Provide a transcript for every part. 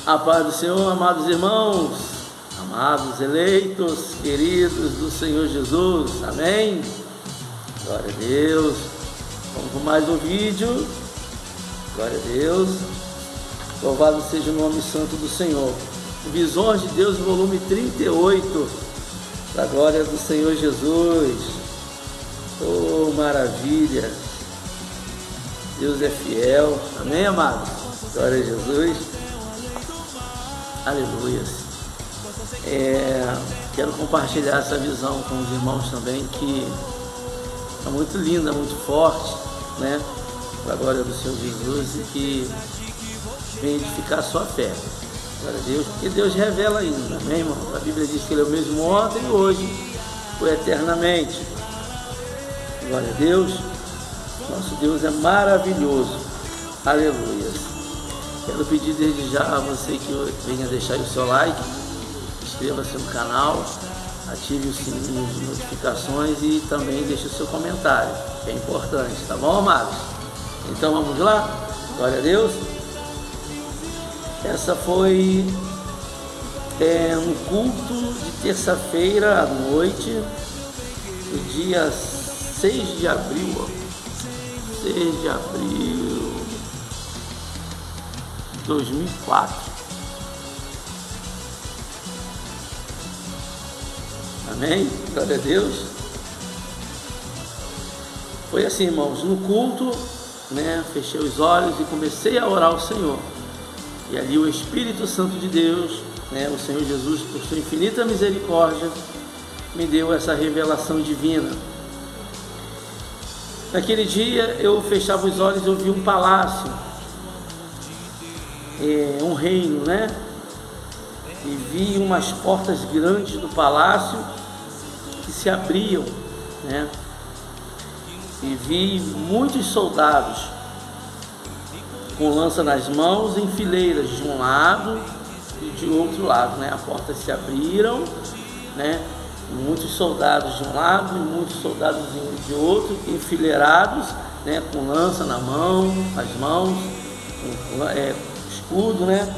A paz do Senhor, amados irmãos, amados eleitos, queridos do Senhor Jesus, amém? Glória a Deus. Vamos com mais um vídeo. Glória a Deus. Louvado seja o nome santo do Senhor. Visões de Deus, volume 38, da glória do Senhor Jesus. Oh, maravilha! Deus é fiel, amém, amados? Glória a Jesus. Aleluia. Quero compartilhar essa visão com os irmãos também, que é muito linda, muito forte, né? Para a glória do Senhor Jesus, e que vem edificar a sua fé. Glória a Deus, porque Deus revela ainda, amém, irmão? A Bíblia diz que Ele é o mesmo ontem e hoje, foi eternamente. Glória a Deus. Nosso Deus é maravilhoso. Aleluia. Quero pedir desde já a você que venha deixar o seu like, inscreva-se no canal, ative o sininho de notificações e também deixe o seu comentário, que é importante, tá bom, amados? Então vamos lá? Glória a Deus. Essa foi um culto de terça-feira à noite, no dia 6 de abril, 6 de abril de 2004. Amém? Glória a Deus. Foi assim, irmãos, no culto, né, fechei os olhos e comecei a orar ao Senhor. E ali o Espírito Santo de Deus, né, o Senhor Jesus, por sua infinita misericórdia, me deu essa revelação divina. Naquele dia eu fechava os olhos e eu vi um palácio, um reino, né? E vi umas portas grandes do palácio que se abriam, né? E vi muitos soldados com lança nas mãos, em fileiras de um lado e de outro lado, né? As portas se abriram, né? Muitos soldados de um lado e muitos soldados de outro, enfileirados, né? Com lança na mão, nas mãos, escudo, né?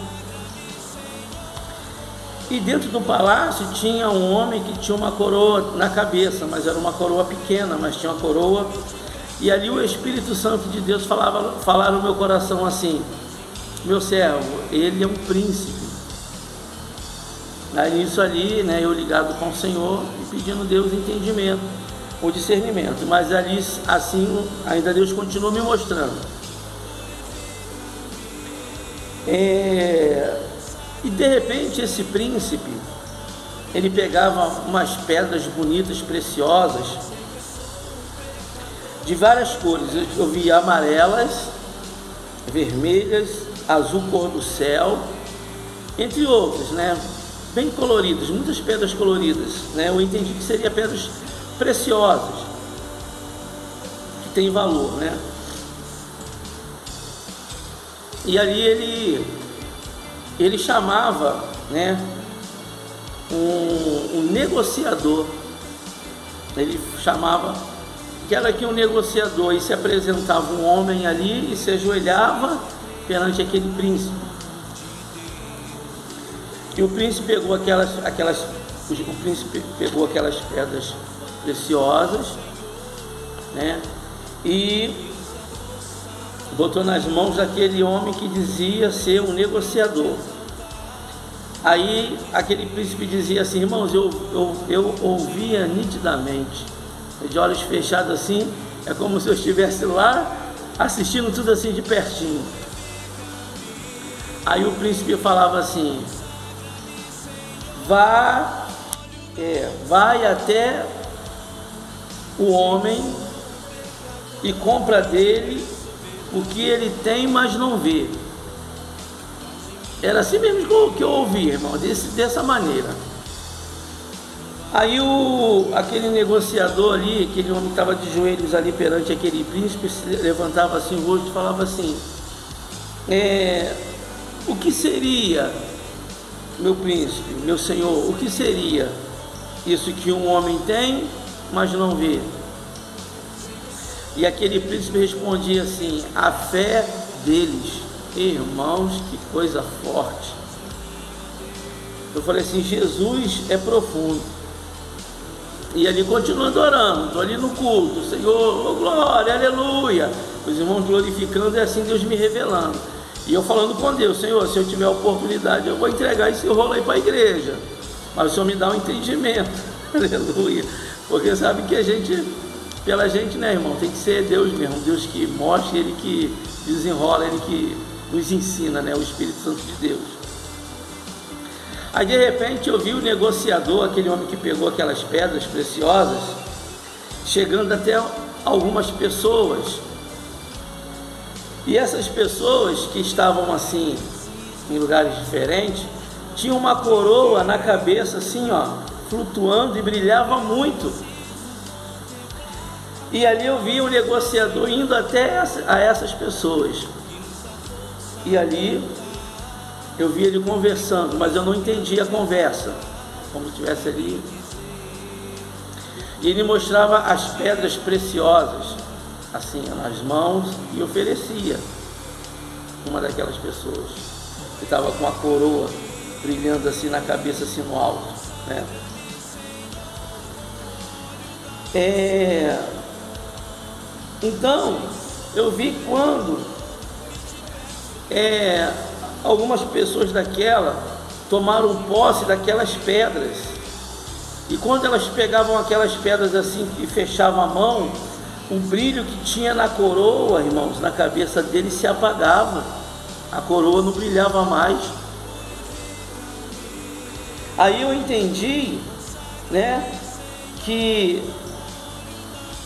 E dentro do palácio tinha um homem que tinha uma coroa na cabeça, mas era uma coroa pequena, mas tinha uma coroa. E ali o Espírito Santo de Deus falava no meu coração assim: meu servo, ele é um príncipe. Aí isso ali, né, eu ligado com o Senhor e pedindo a Deus entendimento, o discernimento. Mas ali assim, ainda Deus continua me mostrando. E de repente esse príncipe, ele pegava umas pedras bonitas, preciosas, de várias cores. Eu via amarelas, vermelhas, azul cor do céu, entre outras, né? Bem coloridas, muitas pedras coloridas, né? Eu entendi que seriam pedras preciosas, que tem valor, né? E ali ele chamava, né, um negociador. Ele chamava que era aqui um negociador, e se apresentava um homem ali e se ajoelhava perante aquele príncipe. E o príncipe pegou aquelas pedras preciosas, né, e botou nas mãos daquele homem que dizia ser um negociador. Aí aquele príncipe dizia assim: irmãos, eu ouvia nitidamente, de olhos fechados assim, é como se eu estivesse lá assistindo tudo assim de pertinho. Aí o príncipe falava assim: vai até o homem e compra dele o que ele tem, mas não vê. Era assim mesmo que eu ouvi, irmão, dessa maneira. Aí aquele negociador ali, aquele homem que estava de joelhos ali perante aquele príncipe, se levantava assim o rosto e falava assim: o que seria, meu príncipe, meu senhor, o que seria isso que um homem tem, mas não vê? E aquele príncipe respondia assim: a fé deles. Irmãos, que coisa forte. Eu falei assim, Jesus é profundo. E ali continuo adorando, estou ali no culto, Senhor, oh, glória, aleluia. Os irmãos glorificando e assim Deus me revelando. E eu falando com Deus, Senhor, se eu tiver a oportunidade, eu vou entregar esse rolo aí para a igreja. Mas o Senhor me dá um entendimento, aleluia. Porque sabe que a gente, pela gente, né, irmão, tem que ser Deus mesmo, Deus que mostra, Ele que desenrola, Ele que nos ensina, né, o Espírito Santo de Deus. Aí de repente eu vi o negociador, aquele homem que pegou aquelas pedras preciosas, chegando até algumas pessoas. E essas pessoas que estavam assim, em lugares diferentes, tinham uma coroa na cabeça assim, ó, flutuando e brilhava muito. E ali eu vi o negociador indo até a essas pessoas. E ali eu vi ele conversando, mas eu não entendi a conversa, como se estivesse ali. E ele mostrava as pedras preciosas, assim, nas mãos, e oferecia uma daquelas pessoas que estava com a coroa brilhando assim na cabeça, assim no alto, né? Então eu vi quando algumas pessoas daquela tomaram posse daquelas pedras, e quando elas pegavam aquelas pedras assim e fechavam a mão, o brilho que tinha na coroa, irmãos, na cabeça dele se apagava, a coroa não brilhava mais. Aí eu entendi, né, que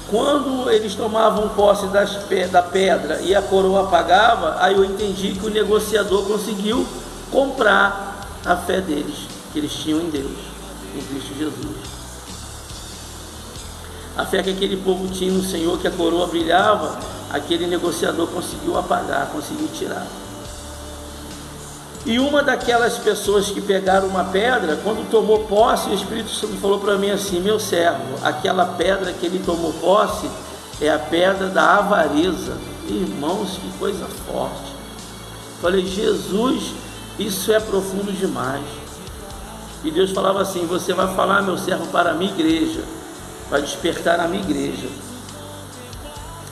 quando eles tomavam posse da pedra e a coroa apagava, aí eu entendi que o negociador conseguiu comprar a fé deles, que eles tinham em Deus, em Cristo Jesus. A fé que aquele povo tinha no Senhor, que a coroa brilhava, aquele negociador conseguiu apagar, conseguiu tirar. E uma daquelas pessoas que pegaram uma pedra, quando tomou posse, o Espírito Santo falou para mim assim: meu servo, aquela pedra que ele tomou posse é a pedra da avareza. Irmãos, que coisa forte. Falei, Jesus, isso é profundo demais. E Deus falava assim: você vai falar, meu servo, para a minha igreja, vai despertar a minha igreja.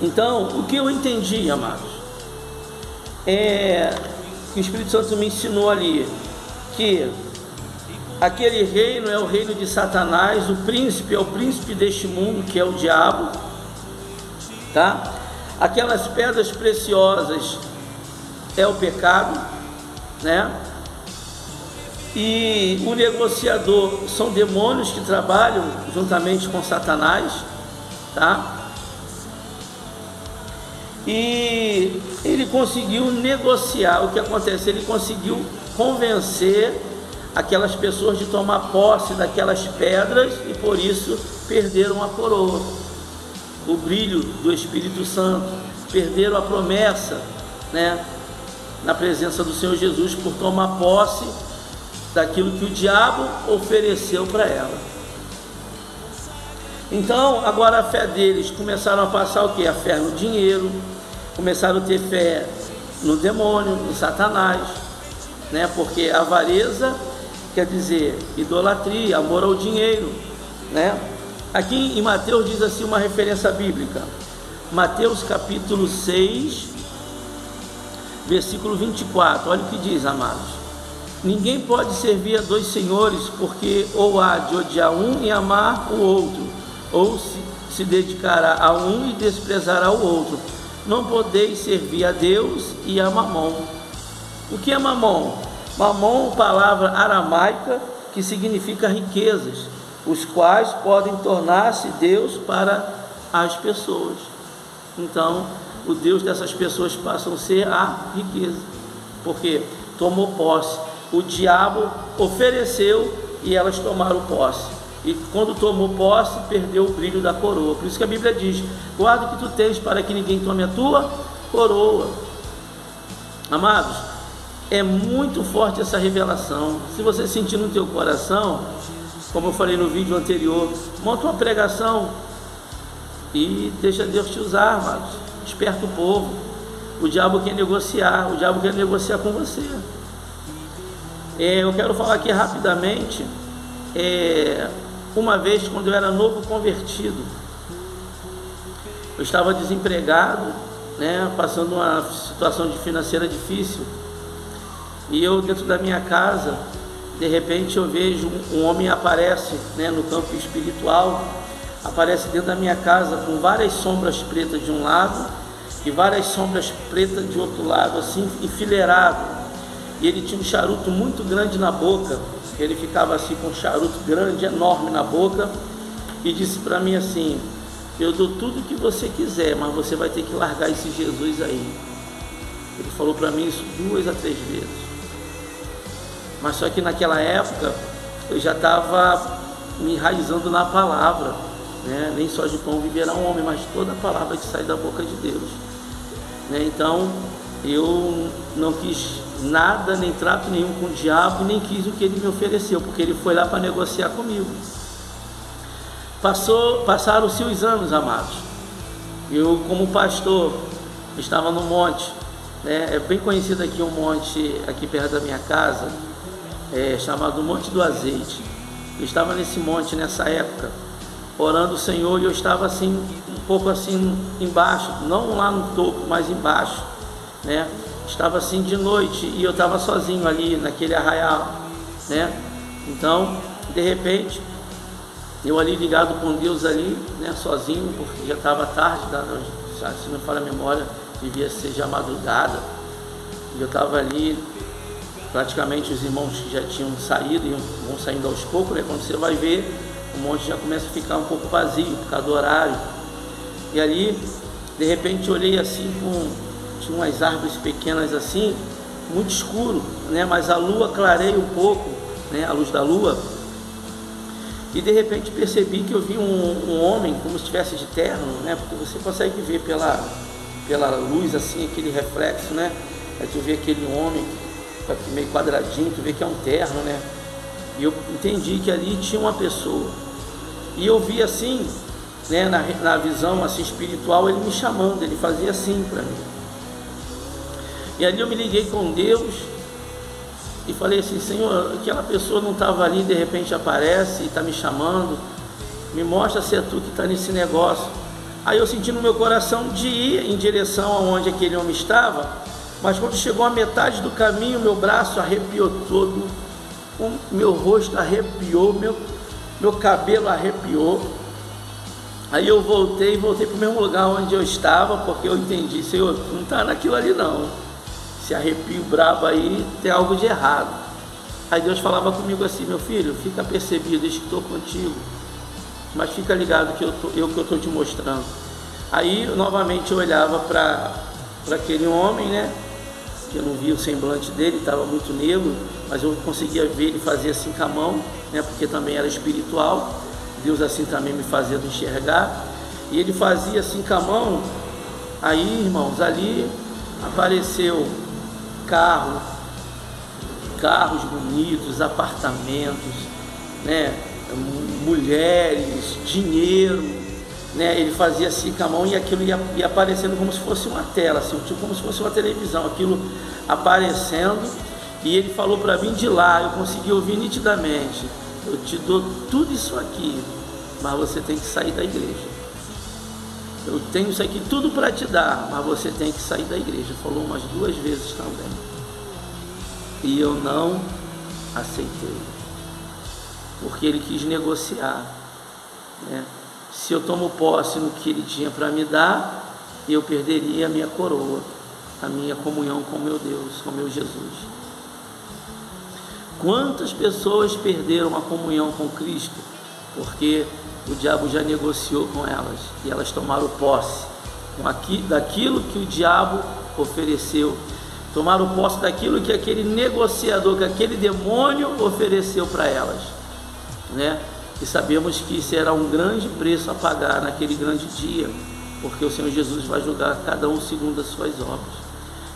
Então, o que eu entendi, amados, que o Espírito Santo me ensinou ali, que aquele reino é o reino de Satanás, o príncipe é o príncipe deste mundo, que é o diabo, tá? Aquelas pedras preciosas é o pecado, né? E o negociador são demônios que trabalham juntamente com Satanás, tá? E ele conseguiu negociar. O que acontece? Ele conseguiu convencer aquelas pessoas de tomar posse daquelas pedras, e por isso perderam a coroa, o brilho do Espírito Santo, perderam a promessa, né, na presença do Senhor Jesus, por tomar posse daquilo que o diabo ofereceu para ela. Então, agora a fé deles começaram a passar o quê? A fé no dinheiro, começaram a ter fé no demônio, no Satanás, né? Porque avareza quer dizer idolatria, amor ao dinheiro, né? Aqui em Mateus diz assim uma referência bíblica, Mateus capítulo 6, versículo 24, olha o que diz, amados: ninguém pode servir a dois senhores, porque ou há de odiar um e amar o outro, ou se dedicará a um e desprezará o outro. Não podeis servir a Deus e a Mamon. O que é Mamon? Mamon, palavra aramaica que significa riquezas, os quais podem tornar-se Deus para as pessoas. Então, o Deus dessas pessoas passam a ser a riqueza, porque tomou posse. O diabo ofereceu e elas tomaram posse. E quando tomou posse, perdeu o brilho da coroa. Por isso que a Bíblia diz: guarda o que tu tens, para que ninguém tome a tua coroa. Amados, é muito forte essa revelação. Se você sentir no teu coração, como eu falei no vídeo anterior, monta uma pregação e deixa Deus te usar, amados. Desperta o povo. O diabo quer negociar, o diabo quer negociar com você. Eu quero falar aqui rapidamente, uma vez quando eu era novo convertido, eu estava desempregado, né, passando uma situação financeira difícil, e eu dentro da minha casa, de repente eu vejo um homem aparece, né, no campo espiritual, aparece dentro da minha casa com várias sombras pretas de um lado e várias sombras pretas de outro lado, assim, enfileirado. E ele tinha um charuto muito grande na boca, ele ficava assim com um charuto grande, enorme na boca, e disse para mim assim: eu dou tudo que você quiser, mas você vai ter que largar esse Jesus aí. Ele falou para mim isso 2 a 3 vezes. Mas só que naquela época eu já estava me enraizando na palavra, né? Nem só de pão viverá um homem, mas toda a palavra que sai da boca de Deus, né? Então eu não quis nada, nem trato nenhum com o diabo, nem quis o que ele me ofereceu, porque ele foi lá para negociar comigo. Passaram-se os anos, amados. Eu, como pastor, estava no monte, né? É bem conhecido aqui um monte aqui perto da minha casa, chamado Monte do Azeite. Eu estava nesse monte nessa época, orando o Senhor, e eu estava assim, um pouco assim embaixo, não lá no topo, mas embaixo, né? Estava assim de noite e eu estava sozinho ali naquele arraial, né? Então, de repente, eu ali ligado com Deus ali, né, sozinho, porque já estava tarde, se não me falha a memória, devia ser já madrugada, e eu estava ali, praticamente os irmãos já tinham saído, e vão saindo aos poucos, né? Quando você vai ver, o monte já começa a ficar um pouco vazio, por causa do horário. E ali, de repente, eu olhei assim, tinha umas árvores pequenas assim, muito escuro, né? Mas a lua clareia um pouco, né? A luz da lua. E de repente percebi que eu vi um homem como se estivesse de terno, né? Porque você consegue ver pela luz assim, aquele reflexo, né? Aí tu vê aquele homem meio quadradinho, tu vê que é um terno, né? E eu entendi que ali tinha uma pessoa. E eu vi assim, né, na visão assim espiritual, ele me chamando, ele fazia assim para mim. E ali eu me liguei com Deus e falei assim: Senhor, aquela pessoa não estava ali, de repente aparece e está me chamando, me mostra se é tu que está nesse negócio. Aí eu senti no meu coração de ir em direção aonde aquele homem estava, mas quando chegou a metade do caminho, meu braço arrepiou todo, o meu rosto arrepiou, meu cabelo arrepiou. Aí eu voltei para o mesmo lugar onde eu estava, porque eu entendi: Senhor, não está naquilo ali não, esse arrepio brabo aí, tem algo de errado. Aí Deus falava comigo assim: meu filho, fica percebido, eu estou contigo, mas fica ligado que eu estou te mostrando. Aí novamente eu olhava para aquele homem, né? Que eu não via o semblante dele, estava muito negro, mas eu conseguia ver ele fazer assim com a mão, né? Porque também era espiritual, Deus assim também me fazia enxergar, e ele fazia assim com a mão. Aí, irmãos, ali apareceu carros bonitos, apartamentos, né? Mulheres, dinheiro, né? Ele fazia assim com a mão e aquilo ia aparecendo como se fosse uma tela, assim, tipo como se fosse uma televisão, aquilo aparecendo. E ele falou para mim de lá, eu consegui ouvir nitidamente: eu te dou tudo isso aqui, mas você tem que sair da igreja. Eu tenho isso aqui tudo para te dar, mas você tem que sair da igreja. Falou umas 2 vezes também. E eu não aceitei, porque ele quis negociar, né? Se eu tomo posse no que ele tinha para me dar, eu perderia a minha coroa, a minha comunhão com meu Deus, com meu Jesus. Quantas pessoas perderam a comunhão com Cristo porque o diabo já negociou com elas e elas tomaram posse daquilo que o diabo ofereceu, tomaram posse daquilo que aquele negociador, que aquele demônio ofereceu para elas, né? E sabemos que isso era um grande preço a pagar naquele grande dia, porque o Senhor Jesus vai julgar cada um segundo as suas obras.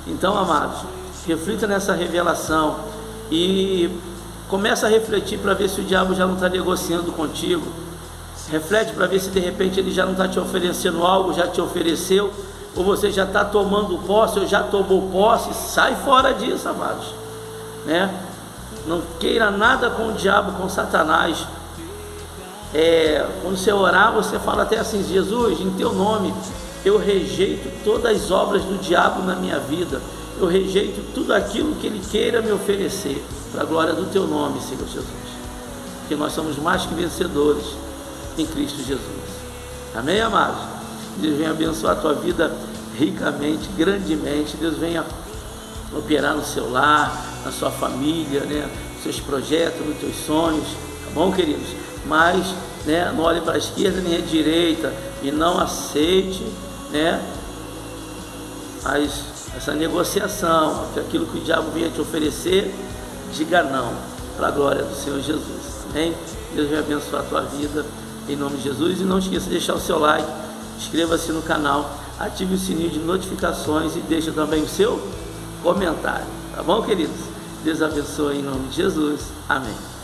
Então, amados, reflita nessa revelação e começa a refletir para ver se o diabo já não está negociando contigo. Reflete para ver se de repente ele já não está te oferecendo algo, já te ofereceu, ou você já está tomando posse, ou já tomou posse. Sai fora disso, amados, né? Não queira nada com o diabo, com Satanás. Quando você orar, você fala até assim: Jesus, em teu nome, eu rejeito todas as obras do diabo na minha vida. Eu rejeito tudo aquilo que ele queira me oferecer, para a glória do teu nome, Senhor Jesus. Porque nós somos mais que vencedores em Cristo Jesus. Amém, amados? Deus venha abençoar a tua vida ricamente, grandemente. Deus venha operar no seu lar, na sua família, né? Nos seus projetos, nos teus sonhos, tá bom, queridos? Mas, né, não olhe para a esquerda nem à direita e não aceite, né, essa negociação, aquilo que o diabo venha te oferecer, diga não, para a glória do Senhor Jesus. Amém? Deus vai abençoar a tua vida em nome de Jesus. E não esqueça de deixar o seu like, inscreva-se no canal, ative o sininho de notificações e deixe também o seu comentário, tá bom, queridos? Deus abençoe em nome de Jesus. Amém.